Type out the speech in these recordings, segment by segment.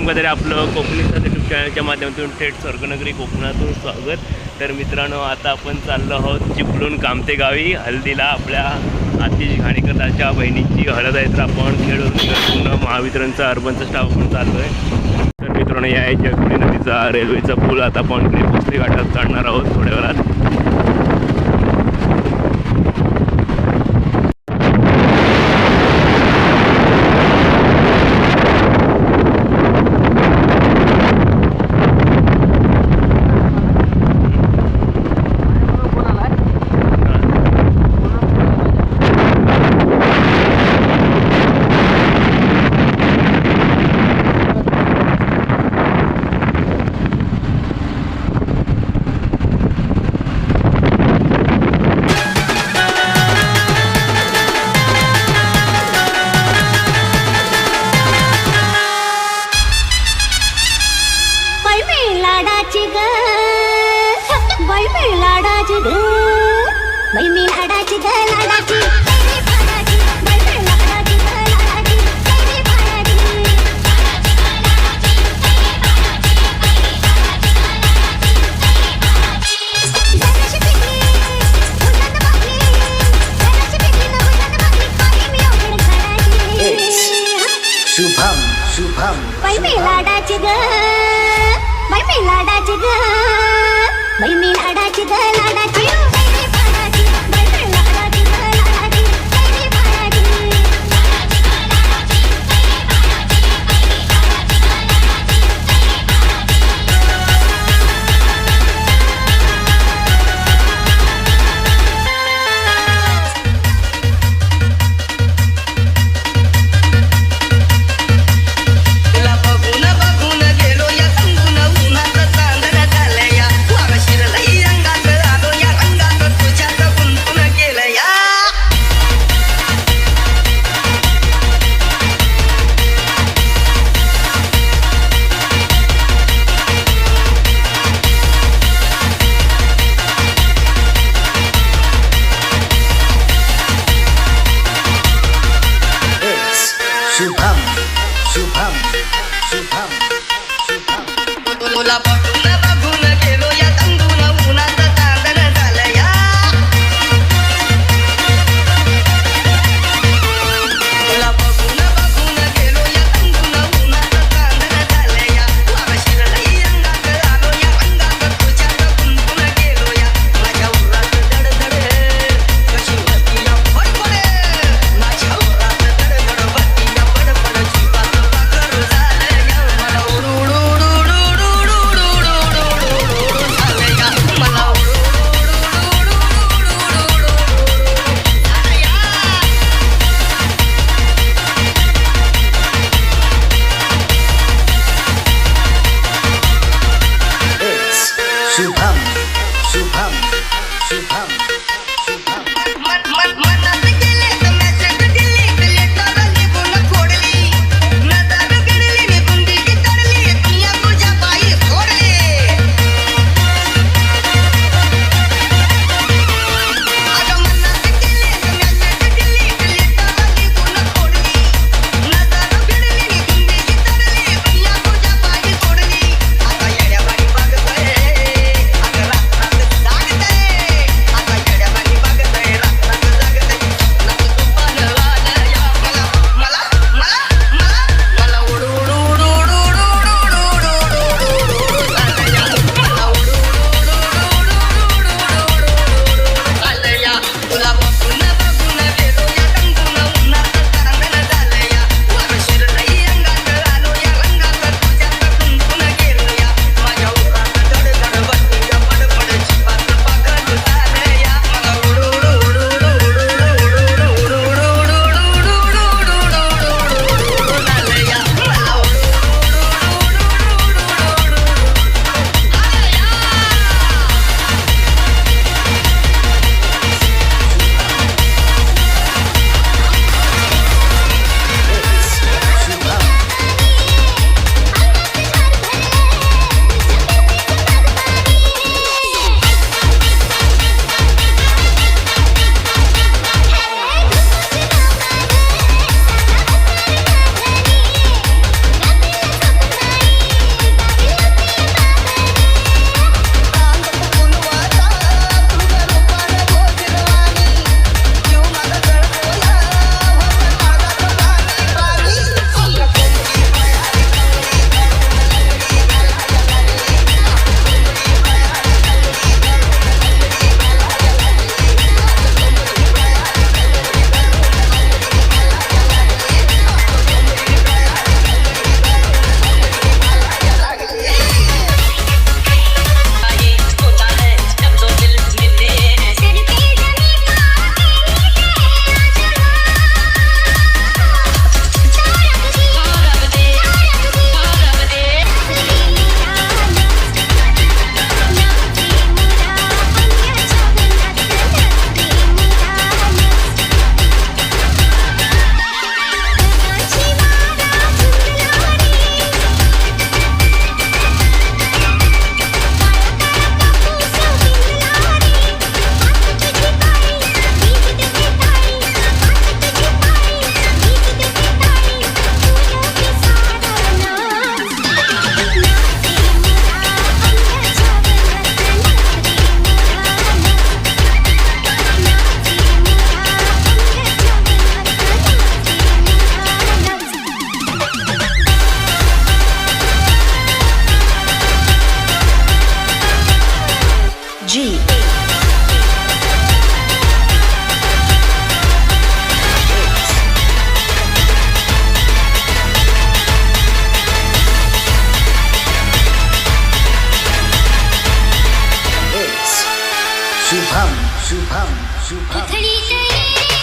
तुमका तरी आपलं कोकणीचं यूट्यूब चॅनलच्या माध्यमातून थेट स्वर्गनगरी कोकणातून स्वागत. तर मित्रांनो, आता आपण चाललो आहोत चिपळूण कामते गावी हळदीला. आपल्या आतिश घाणेकरच्या बहिणीची हळद आहे. तर आपण खेळून पूर्ण महावितरणचा अर्बनचा स्टाफ आपण चाललो आहे. तर मित्रांनो, या आहे जगबुडी नदीचा रेल्वेचा पूल. आता आपण भोसरी घाटात चढणार आहोत थोड्या वेळात. शुभम शुभम शुभम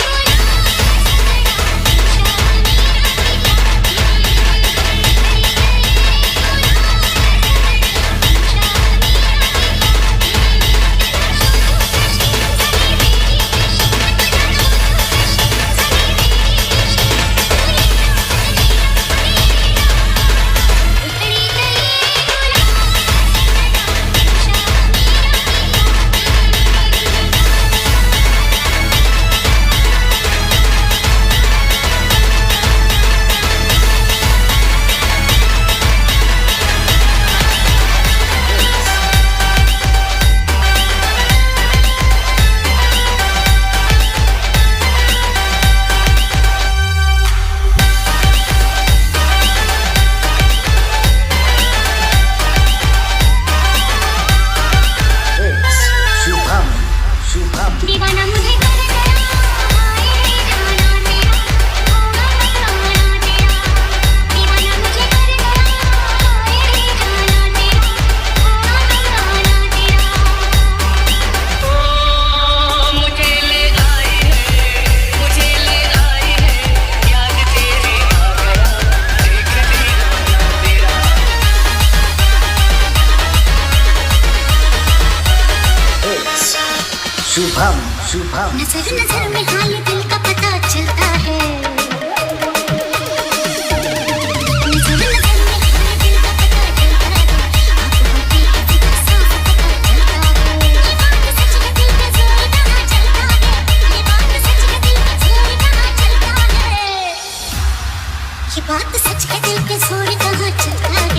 दीवाना मुझे कर गया हाय जाना तेरा होगा मस्ताना तेरा दीवाना मुझे कर गया हाय जाना तेरा होगा मस्ताना तेरा ओ मुझे ले आई है याद तेरी आ गया देख दीवाना तेरा शुभम शुभम नजर नजर में हाल दिल